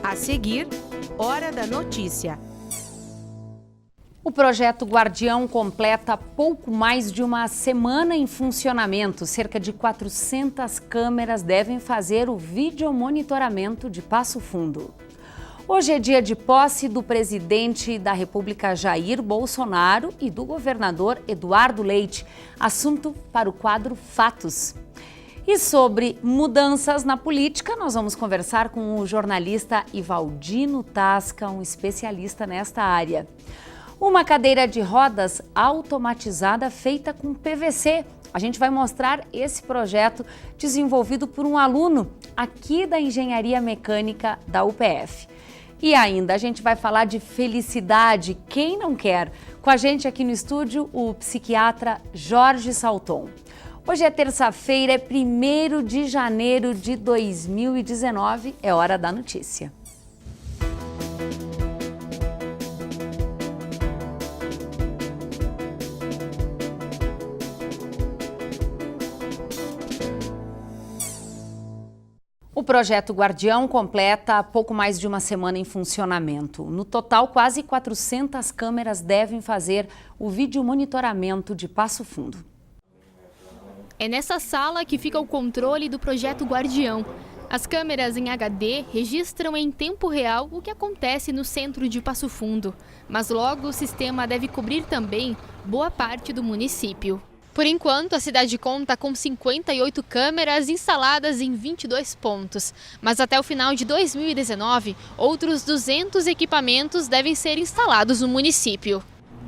A seguir, Hora da Notícia. O projeto Guardião completa pouco mais de uma semana em funcionamento. Cerca de 400 câmeras devem fazer o videomonitoramento de Passo Fundo. Hoje é dia de posse do presidente da República Jair Bolsonaro e do governador Eduardo Leite. Assunto para o quadro Fatos. E sobre mudanças na política, nós vamos conversar com o jornalista Ivaldino Tasca, um especialista nesta área. Uma cadeira de rodas automatizada feita com PVC. A gente vai mostrar esse projeto desenvolvido por um aluno aqui da Engenharia Mecânica da UPF. E ainda a gente vai falar de felicidade, quem não quer? Com a gente aqui no estúdio, o psiquiatra Jorge Salton. Hoje é terça-feira, é 1º de janeiro de 2019, é hora da notícia. O projeto Guardião completa pouco mais de uma semana em funcionamento. No total, quase 400 câmeras devem fazer o videomonitoramento de Passo Fundo. É nessa sala que fica o controle do projeto Guardião. As câmeras em HD registram em tempo real o que acontece no centro de Passo Fundo. Mas logo o sistema deve cobrir também boa parte do município. Por enquanto, a cidade conta com 58 câmeras instaladas em 22 pontos. Mas até o final de 2019, outros 200 equipamentos devem ser instalados no município.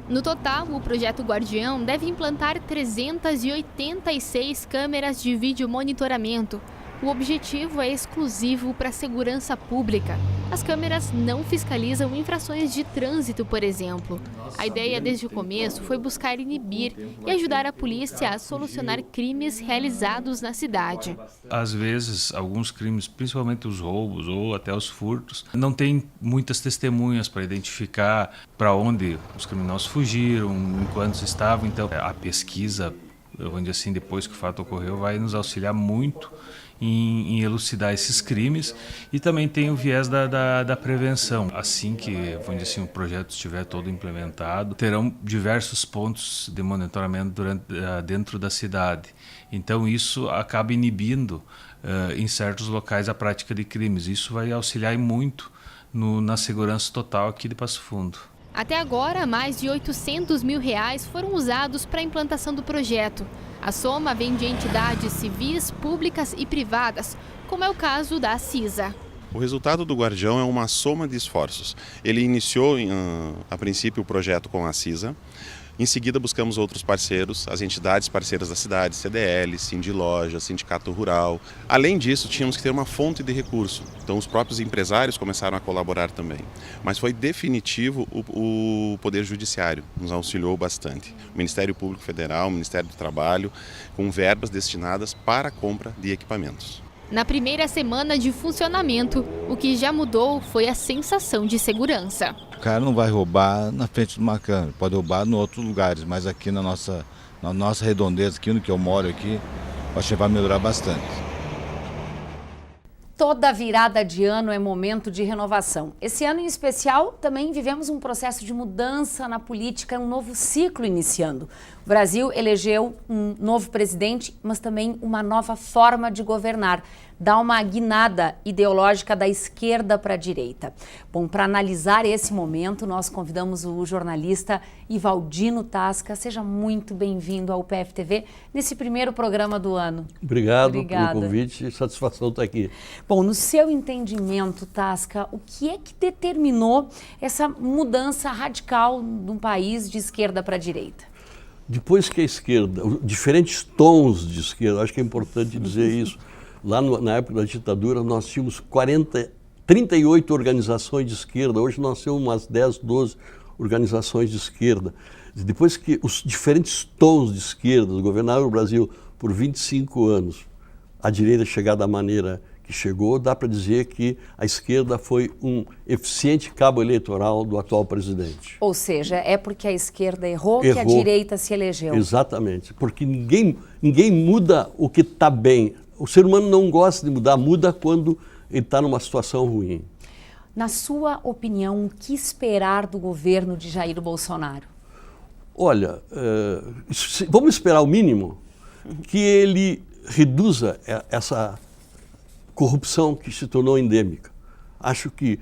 No total, o projeto Guardião deve implantar 386 câmeras de vídeo monitoramento. O objetivo é exclusivo para a segurança pública. As câmeras não fiscalizam infrações de trânsito, por exemplo. A ideia desde o começo foi buscar inibir e ajudar a polícia a solucionar crimes realizados na cidade. Às vezes, alguns crimes, principalmente os roubos ou até os furtos, não tem muitas testemunhas para identificar para onde os criminosos fugiram, enquanto estavam. Então, a pesquisa, vamos dizer assim, depois que o fato ocorreu, vai nos auxiliar muito em elucidar esses crimes, e também tem o viés da prevenção. Assim que, vamos dizer assim, o projeto estiver todo implementado, terão diversos pontos de monitoramento dentro da cidade. Então isso acaba inibindo em certos locais a prática de crimes. Isso vai auxiliar muito na segurança total aqui de Passo Fundo. Até agora, mais de R$800 mil foram usados para a implantação do projeto. A soma vem de entidades civis, públicas e privadas, como é o caso da CISA. O resultado do Guardião é uma soma de esforços. Ele iniciou, a princípio, o projeto com a CISA. Em seguida, buscamos outros parceiros, as entidades parceiras da cidade, CDL, Sindiloja, Sindicato Rural. Além disso, tínhamos que ter uma fonte de recurso. Então, os próprios empresários começaram a colaborar também. Mas foi definitivo o Poder Judiciário, nos auxiliou bastante. O Ministério Público Federal, o Ministério do Trabalho, com verbas destinadas para a compra de equipamentos. Na primeira semana de funcionamento, o que já mudou foi a sensação de segurança. O cara não vai roubar na frente de uma câmera, pode roubar em outros lugares, mas aqui na nossa redondeza, aqui no que eu moro aqui, acho que vai melhorar bastante. Toda virada de ano é momento de renovação. Esse ano em especial também vivemos um processo de mudança na política, um novo ciclo iniciando. O Brasil elegeu um novo presidente, mas também uma nova forma de governar. Dá uma guinada ideológica da esquerda para a direita. Bom, para analisar esse momento, nós convidamos o jornalista Ivaldino Tasca. Seja muito bem-vindo ao UPF TV nesse primeiro programa do ano. Obrigado pelo convite, satisfação estar aqui. Bom, no seu entendimento, Tasca, o que é que determinou essa mudança radical de um país de esquerda para a direita? Depois que a esquerda, diferentes tons de esquerda, acho que é importante dizer isso. Lá na época da ditadura nós tínhamos 38 organizações de esquerda, hoje nós temos umas 10, 12 organizações de esquerda. Depois que os diferentes tons de esquerda governaram o Brasil por 25 anos, a direita chegar da maneira que chegou, dá para dizer que a esquerda foi um eficiente cabo eleitoral do atual presidente. Ou seja, é porque a esquerda errou que a direita se elegeu. Exatamente, porque ninguém muda o que está bem. O ser humano não gosta de mudar, muda quando ele está numa situação ruim. Na sua opinião, o que esperar do governo de Jair Bolsonaro? Olha, vamos esperar o mínimo, que ele reduza essa corrupção que se tornou endêmica. Acho que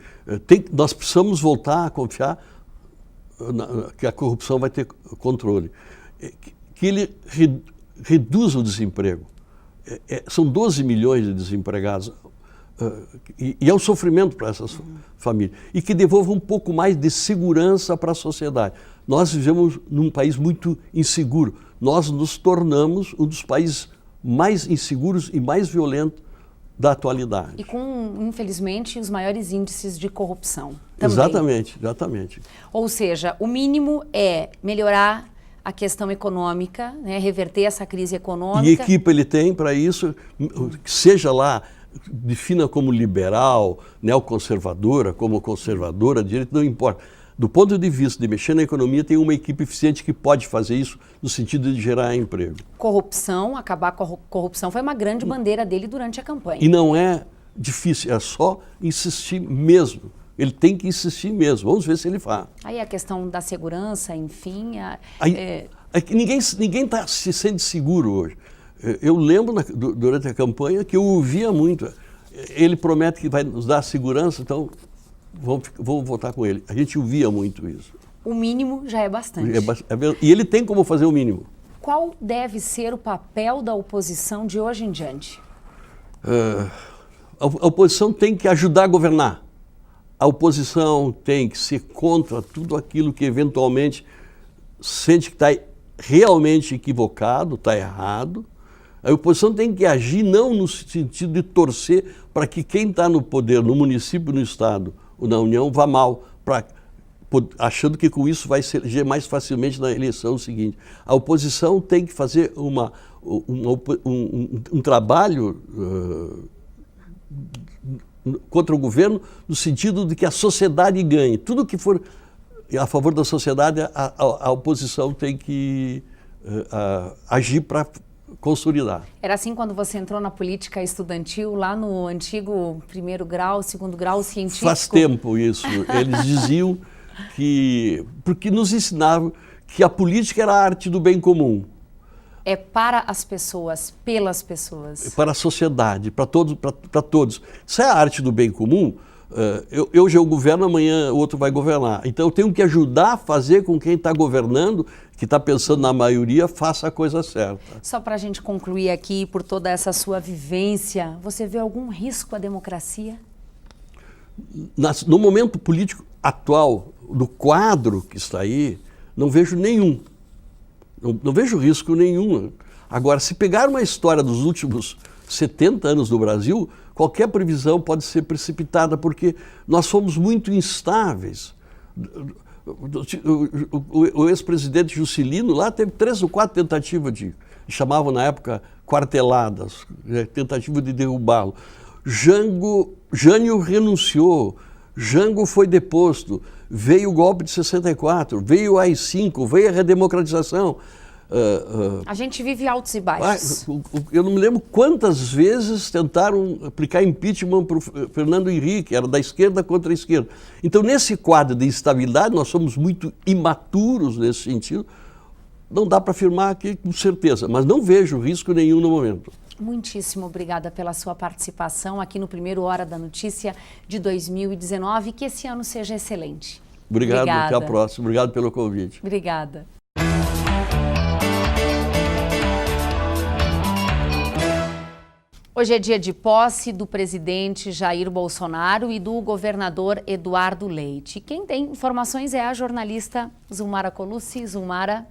nós precisamos voltar a confiar que a corrupção vai ter controle. Que ele reduza o desemprego. São 12 milhões de desempregados. E é um sofrimento para essas famílias. E que devolva um pouco mais de segurança para a sociedade. Nós vivemos num país muito inseguro. Nós nos tornamos um dos países mais inseguros e mais violentos da atualidade. E com, infelizmente, os maiores índices de corrupção também. Exatamente. Ou seja, o mínimo é melhorar a questão econômica, né, reverter essa crise econômica. E equipe ele tem para isso, seja lá, defina como liberal, neoconservadora, como conservadora, direita, não importa. Do ponto de vista de mexer na economia, tem uma equipe eficiente que pode fazer isso no sentido de gerar emprego. Corrupção, acabar com a corrupção foi uma grande bandeira dele durante a campanha. E não é difícil, é só insistir mesmo. Ele tem que insistir mesmo. Vamos ver se ele faz. Aí a questão da segurança, enfim... Ninguém se sente seguro hoje. Eu lembro durante a campanha que eu ouvia muito. Ele promete que vai nos dar segurança, então vamos votar com ele. A gente ouvia muito isso. O mínimo já é bastante. E ele tem como fazer o mínimo. Qual deve ser o papel da oposição de hoje em diante? A oposição tem que ajudar a governar. A oposição tem que ser contra tudo aquilo que eventualmente sente que está realmente equivocado, está errado. A oposição tem que agir não no sentido de torcer para que quem está no poder, no município, no estado ou na União, vá mal, achando que com isso vai ser mais facilmente na eleição seguinte. A oposição tem que fazer um trabalho contra o governo no sentido de que a sociedade ganhe. Tudo que for a favor da sociedade, a oposição tem que agir para consolidar. Era assim quando você entrou na política estudantil, lá no antigo primeiro grau, segundo grau científico? Faz tempo isso. Eles diziam que... Porque nos ensinavam que a política era a arte do bem comum. É para as pessoas, pelas pessoas. Para a sociedade, para todos. Se é a arte do bem comum, eu já governo, amanhã o outro vai governar. Então eu tenho que ajudar a fazer com quem está governando, que está pensando na maioria, faça a coisa certa. Só para a gente concluir aqui, por toda essa sua vivência, você vê algum risco à democracia? No momento político atual, do quadro que está aí, não vejo nenhum. Não vejo risco nenhum. Agora, se pegar uma história dos últimos 70 anos do Brasil, qualquer previsão pode ser precipitada, porque nós fomos muito instáveis. O ex-presidente Juscelino lá teve 3 ou 4 tentativas chamavam na época quarteladas, tentativa de derrubá-lo. Jânio renunciou, Jango foi deposto, veio o golpe de 64, veio o AI-5, veio a redemocratização. A gente vive altos e baixos. Eu não me lembro quantas vezes tentaram aplicar impeachment para o Fernando Henrique, era da esquerda contra a esquerda. Então, nesse quadro de instabilidade, nós somos muito imaturos nesse sentido. Não dá para afirmar aqui com certeza, mas não vejo risco nenhum no momento. Muitíssimo obrigada pela sua participação aqui no primeiro Hora da Notícia de 2019 e que esse ano seja excelente. Obrigado, obrigada. Até a próxima. Obrigado pelo convite. Obrigada. Hoje é dia de posse do presidente Jair Bolsonaro e do governador Eduardo Leite. Quem tem informações é a jornalista Zulmara Colucci. Zulmara.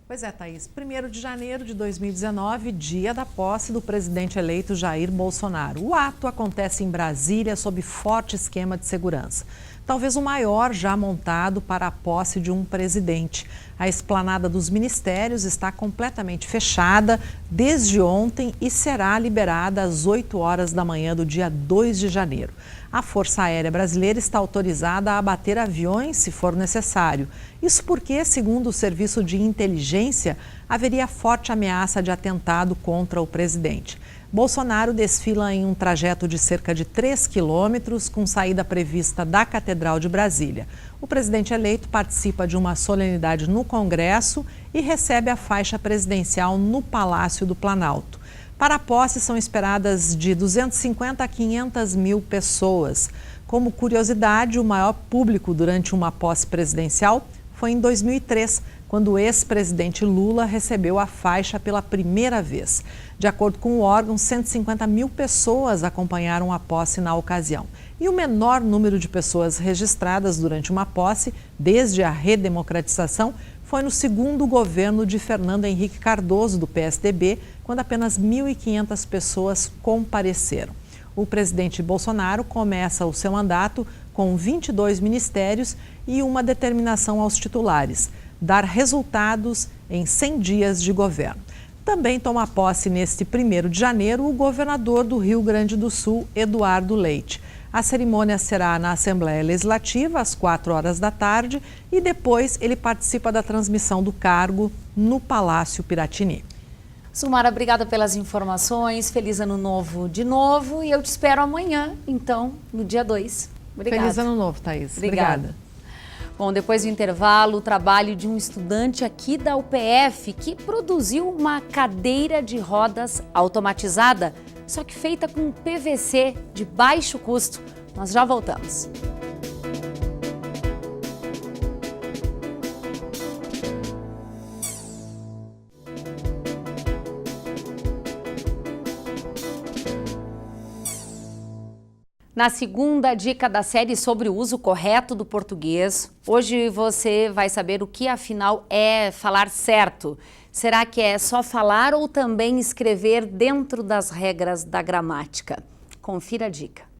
Pois é, Thaís. 1º de janeiro de 2019, dia da posse do presidente eleito Jair Bolsonaro. O ato acontece em Brasília sob forte esquema de segurança. Talvez o maior já montado para a posse de um presidente. A esplanada dos ministérios está completamente fechada desde ontem e será liberada às 8 horas da manhã do dia 2 de janeiro. A Força Aérea Brasileira está autorizada a abater aviões se for necessário. Isso porque, segundo o Serviço de Inteligência, haveria forte ameaça de atentado contra o presidente. Bolsonaro desfila em um trajeto de cerca de 3 quilômetros, com saída prevista da Catedral de Brasília. O presidente eleito participa de uma solenidade no Congresso e recebe a faixa presidencial no Palácio do Planalto. Para a posse, são esperadas de 250 a 500 mil pessoas. Como curiosidade, o maior público durante uma posse presidencial foi em 2003, quando o ex-presidente Lula recebeu a faixa pela primeira vez. De acordo com o órgão, 150 mil pessoas acompanharam a posse na ocasião. E o menor número de pessoas registradas durante uma posse, desde a redemocratização, foi no segundo governo de Fernando Henrique Cardoso, do PSDB, quando apenas 1.500 pessoas compareceram. O presidente Bolsonaro começa o seu mandato com 22 ministérios e uma determinação aos titulares: dar resultados em 100 dias de governo. Também toma posse neste 1º de janeiro o governador do Rio Grande do Sul, Eduardo Leite. A cerimônia será na Assembleia Legislativa, às 4 da tarde, e depois ele participa da transmissão do cargo no Palácio Piratini. Sumara, obrigada pelas informações, feliz ano novo de novo e eu te espero amanhã, então, no dia 2. Obrigada. Feliz ano novo, Thaís. Obrigada. Bom, depois do intervalo, o trabalho de um estudante aqui da UPF que produziu uma cadeira de rodas automatizada, só que feita com PVC de baixo custo. Nós já voltamos. Na segunda dica da série sobre o uso correto do português, hoje você vai saber o que afinal é falar certo. Será que é só falar ou também escrever dentro das regras da gramática? Confira a dica.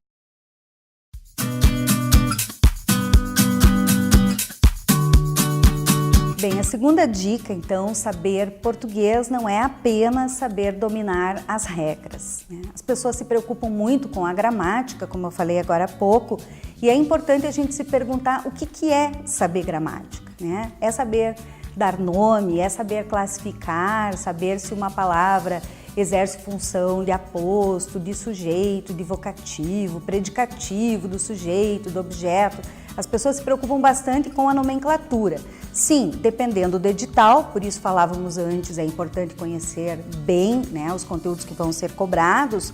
Bem, a segunda dica, então, saber português não é apenas saber dominar as regras, né? As pessoas se preocupam muito com a gramática, como eu falei agora há pouco, e é importante a gente se perguntar o que é saber gramática, né? É saber dar nome, é saber classificar, saber se uma palavra exerce função de aposto, de sujeito, de vocativo, predicativo do sujeito, do objeto. As pessoas se preocupam bastante com a nomenclatura. Sim, dependendo do edital, por isso falávamos antes, é importante conhecer bem, né, os conteúdos que vão ser cobrados,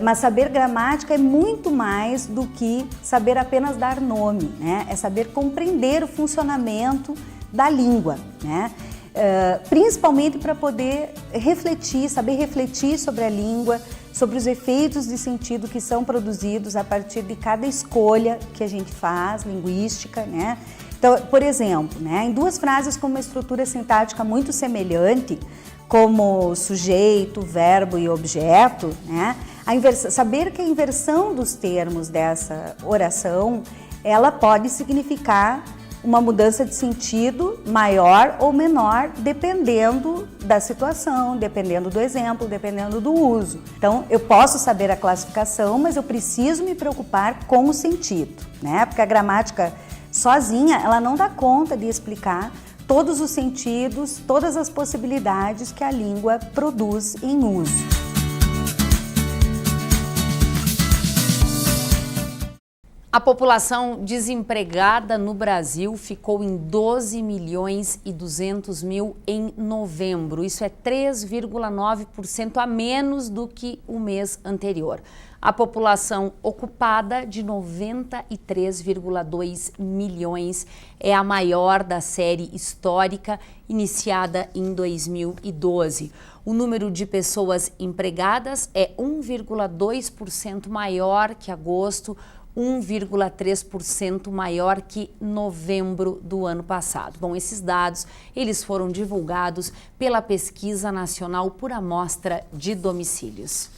mas saber gramática é muito mais do que saber apenas dar nome, né? É saber compreender o funcionamento da língua, né? Principalmente para poder refletir, saber refletir sobre a língua, sobre os efeitos de sentido que são produzidos a partir de cada escolha que a gente faz, linguística, né? Então, por exemplo, né, em duas frases com uma estrutura sintática muito semelhante, como sujeito, verbo e objeto, né, saber que a inversão dos termos dessa oração, ela pode significar uma mudança de sentido maior ou menor, dependendo da situação, dependendo do exemplo, dependendo do uso. Então, eu posso saber a classificação, mas eu preciso me preocupar com o sentido, né? Porque a gramática sozinha, ela não dá conta de explicar todos os sentidos, todas as possibilidades que a língua produz em uso. A população desempregada no Brasil ficou em 12.200.000 em novembro. Isso é 3,9% a menos do que o mês anterior. A população ocupada, de 93,2 milhões, é a maior da série histórica, iniciada em 2012. O número de pessoas empregadas é 1,2% maior que agosto, 1,3% maior que novembro do ano passado. Bom, esses dados, eles foram divulgados pela Pesquisa Nacional por Amostra de Domicílios.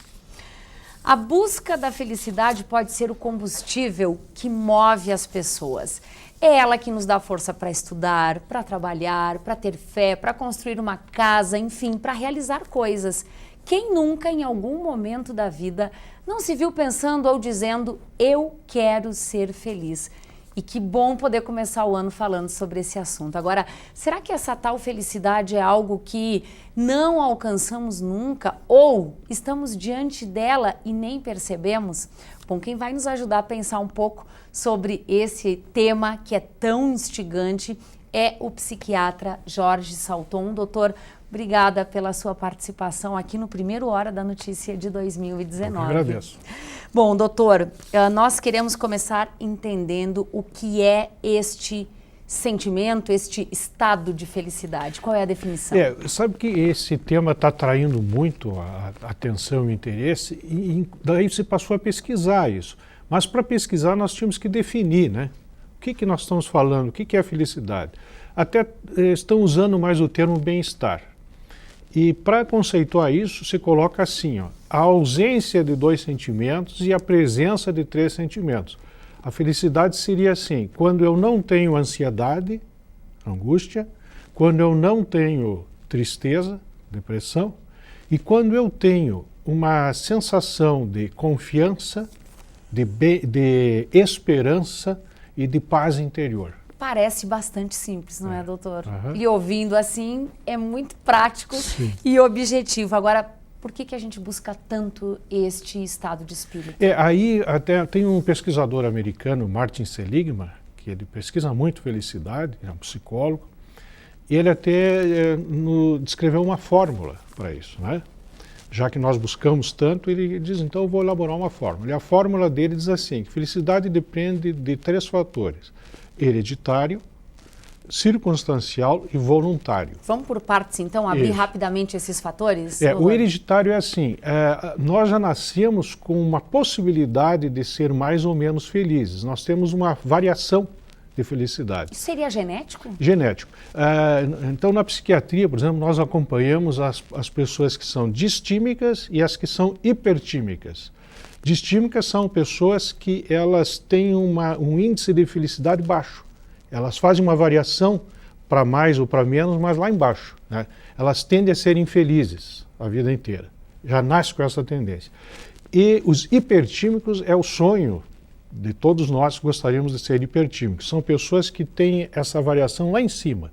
A busca da felicidade pode ser o combustível que move as pessoas. É ela que nos dá força para estudar, para trabalhar, para ter fé, para construir uma casa, enfim, para realizar coisas. Quem nunca, em algum momento da vida, não se viu pensando ou dizendo, eu quero ser feliz? E que bom poder começar o ano falando sobre esse assunto. Agora, será que essa tal felicidade é algo que não alcançamos nunca ou estamos diante dela e nem percebemos? Bom, quem vai nos ajudar a pensar um pouco sobre esse tema que é tão instigante é o psiquiatra Jorge Salton. Doutor, obrigada pela sua participação aqui no primeiro Hora da Notícia de 2019. Eu agradeço. Bom, doutor, nós queremos começar entendendo o que é este sentimento, este estado de felicidade. Qual é a definição? Sabe que esse tema está atraindo muito a atenção e o interesse e daí você passou a pesquisar isso. Mas para pesquisar nós tínhamos que definir, né? O que nós estamos falando? O que é felicidade? Até estão usando mais o termo bem-estar. E para conceituar isso, você coloca assim, ó, a ausência de 2 sentimentos e a presença de 3 sentimentos. A felicidade seria assim, quando eu não tenho ansiedade, angústia, quando eu não tenho tristeza, depressão, e quando eu tenho uma sensação de confiança, de esperança e de paz interior. Parece bastante simples, não é, doutor? Uhum. E ouvindo assim, é muito prático Sim. e objetivo. Agora, por que a gente busca tanto este estado de espírito? Aí até tem um pesquisador americano, Martin Seligman, que ele pesquisa muito felicidade, é um psicólogo, e ele até descreveu uma fórmula para isso, né? Já que nós buscamos tanto, ele diz, então eu vou elaborar uma fórmula. E a fórmula dele diz assim, que felicidade depende de 3 fatores. Hereditário, circunstancial e voluntário. Vamos por partes, então, abrir rapidamente esses fatores? O hereditário é assim, nós já nascemos com uma possibilidade de ser mais ou menos felizes. Nós temos uma variação de felicidade. Isso seria genético? Genético. Então, na psiquiatria, por exemplo, nós acompanhamos as pessoas que são distímicas e as que são hipertímicas. Distímicas são pessoas que elas têm um índice de felicidade baixo. Elas fazem uma variação para mais ou para menos, mas lá embaixo, né? Elas tendem a ser infelizes a vida inteira. Já nasce com essa tendência. E os hipertímicos é o sonho de todos nós que gostaríamos de ser hipertímicos. São pessoas que têm essa variação lá em cima.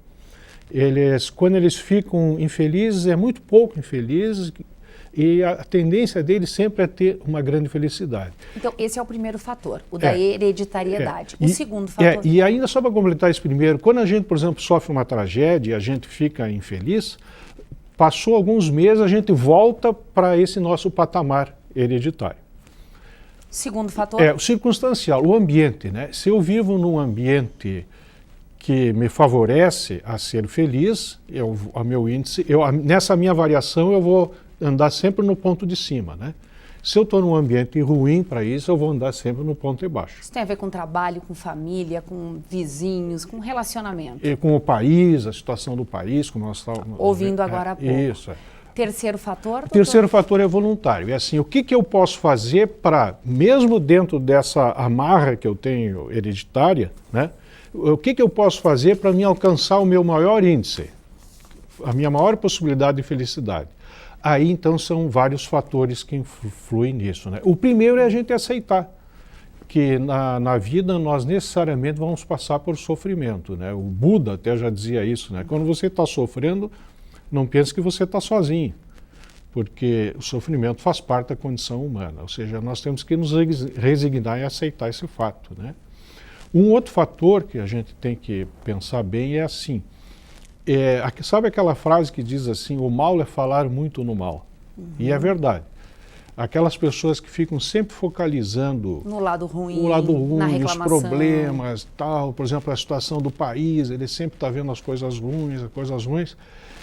Quando eles ficam infelizes, é muito pouco infelizes, e a tendência deles sempre é ter uma grande felicidade. Então, esse é o primeiro fator, o da hereditariedade. O segundo fator... E ainda só para completar esse primeiro, quando a gente, por exemplo, sofre uma tragédia e a gente fica infeliz, passou alguns meses, a gente volta para esse nosso patamar hereditário. Segundo fator? O circunstancial, o ambiente, né? Se eu vivo num ambiente que me favorece a ser feliz, a meu índice, nessa minha variação eu vou andar sempre no ponto de cima, né? Se eu estou num ambiente ruim para isso, eu vou andar sempre no ponto de baixo. Isso tem a ver com trabalho, com família, com vizinhos, com relacionamento. E com o país, a situação do país, como nós estávamos ouvindo agora há pouco. Isso. Terceiro fator? O terceiro fator é voluntário. É assim, o que eu posso fazer para, mesmo dentro dessa amarra que eu tenho hereditária, né? O que eu posso fazer para me alcançar o meu maior índice, a minha maior possibilidade de felicidade? Aí, então, são vários fatores que influem nisso, né? O primeiro é a gente aceitar que na vida nós necessariamente vamos passar por sofrimento, né? O Buda até já dizia isso, né? Quando você está sofrendo, não pense que você está sozinho, porque o sofrimento faz parte da condição humana, ou seja, nós temos que nos resignar e aceitar esse fato, né? Um outro fator que a gente tem que pensar bem é assim, sabe aquela frase que diz assim, o mal é falar muito no mal? Uhum. E é verdade. Aquelas pessoas que ficam sempre focalizando no lado ruim, na reclamação, os problemas, tal, por exemplo, a situação do país, ele sempre está vendo as coisas ruins,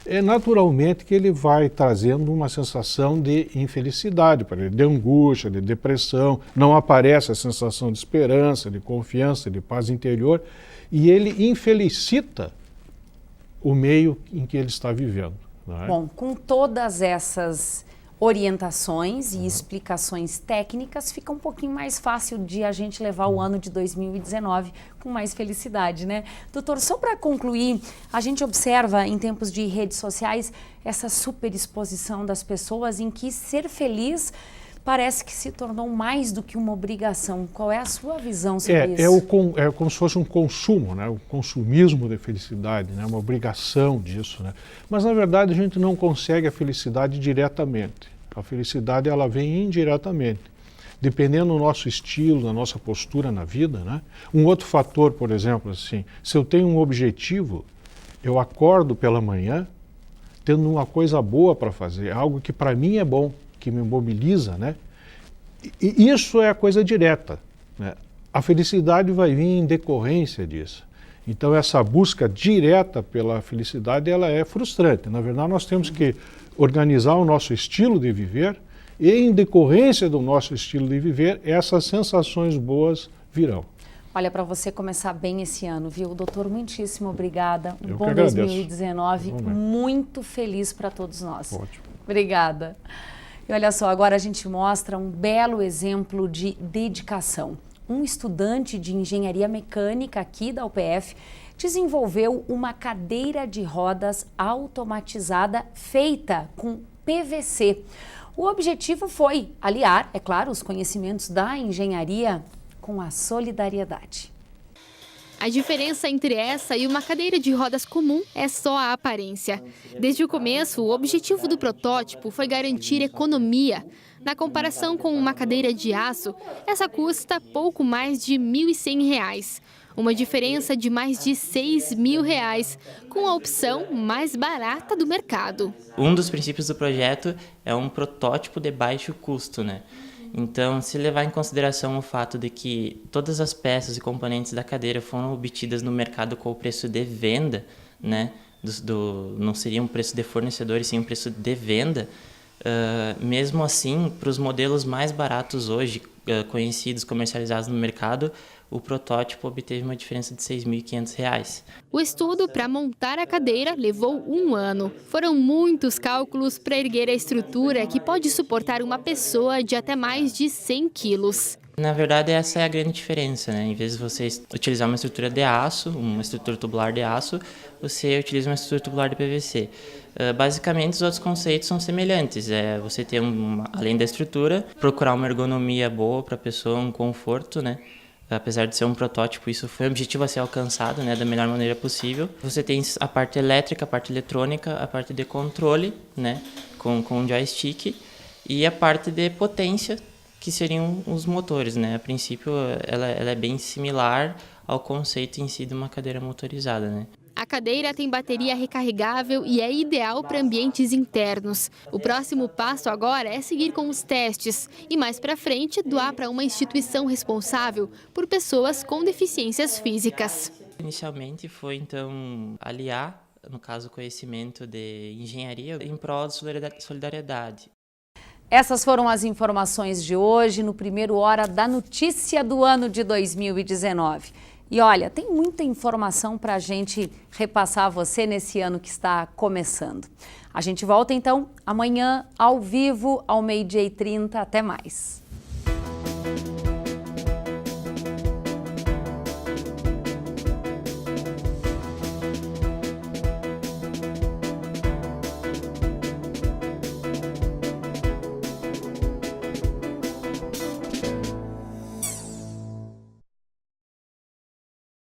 é naturalmente que ele vai trazendo uma sensação de infelicidade para ele, de angústia, de depressão, não aparece a sensação de esperança, de confiança, de paz interior, e ele infelicita o meio em que ele está vivendo. Não é? Bom, com todas essas orientações e explicações técnicas, fica um pouquinho mais fácil de a gente levar o ano de 2019 com mais felicidade, né? Doutor, só para concluir, a gente observa em tempos de redes sociais essa superexposição das pessoas em que ser feliz parece que se tornou mais do que uma obrigação. Qual é a sua visão sobre isso? É como se fosse um consumo, né? O consumismo da felicidade, né? Uma obrigação disso, né? Mas na verdade a gente não consegue a felicidade diretamente. A felicidade ela vem indiretamente, dependendo do nosso estilo, da nossa postura na vida, né? Um outro fator, por exemplo, assim, se eu tenho um objetivo, eu acordo pela manhã tendo uma coisa boa para fazer, algo que para mim é bom, que me mobiliza, né? E isso é a coisa direta, né? A felicidade vai vir em decorrência disso. Então essa busca direta pela felicidade, ela é frustrante. Na verdade, nós temos que organizar o nosso estilo de viver e em decorrência do nosso estilo de viver, essas sensações boas virão. Olha, para você começar bem esse ano, viu? Doutor, muitíssimo obrigada. Um bom agradeço. 2019, muito feliz para todos nós. Ótimo. Obrigada. E olha só, agora a gente mostra um belo exemplo de dedicação. Um estudante de engenharia mecânica aqui da UPF desenvolveu uma cadeira de rodas automatizada feita com PVC. O objetivo foi aliar, é claro, os conhecimentos da engenharia com a solidariedade. A diferença entre essa e uma cadeira de rodas comum é só a aparência. Desde o começo, o objetivo do protótipo foi garantir economia. Na comparação com uma cadeira de aço, essa custa pouco mais de R$ 1.100. Uma diferença de mais de R$ 6.000, com a opção mais barata do mercado. Um dos princípios do projeto é um protótipo de baixo custo, né? Então, se levar em consideração o fato de que todas as peças e componentes da cadeira foram obtidas no mercado com o preço de venda, né? Não seria um preço de fornecedor, e sim um preço de venda, mesmo assim, para os modelos mais baratos hoje, conhecidos, comercializados no mercado, o protótipo obteve uma diferença de R$ 6.500. O estudo para montar a cadeira levou 1 ano. Foram muitos cálculos para erguer a estrutura que pode suportar uma pessoa de até mais de 100 quilos. Na verdade, essa é a grande diferença, né? Em vez de você utilizar uma estrutura de aço, uma estrutura tubular de aço, você utiliza uma estrutura tubular de PVC. Basicamente, os outros conceitos são semelhantes. Você ter, além da estrutura, procurar uma ergonomia boa para a pessoa, um conforto, né? Apesar de ser um protótipo, isso foi um objetivo a ser alcançado, né, da melhor maneira possível. Você tem a parte elétrica, a parte eletrônica, a parte de controle, né, com joystick, e a parte de potência, que seriam os motores, né. A princípio, ela é bem similar ao conceito em si de uma cadeira motorizada, né. A cadeira tem bateria recarregável e é ideal para ambientes internos. O próximo passo agora é seguir com os testes e, mais para frente, doar para uma instituição responsável por pessoas com deficiências físicas. Inicialmente foi, então, aliar, no caso, o conhecimento de engenharia em prol da solidariedade. Essas foram as informações de hoje no primeiro Hora da Notícia do ano de 2019. E olha, tem muita informação para a gente repassar a você nesse ano que está começando. A gente volta então amanhã ao vivo, ao 12h30. Até mais.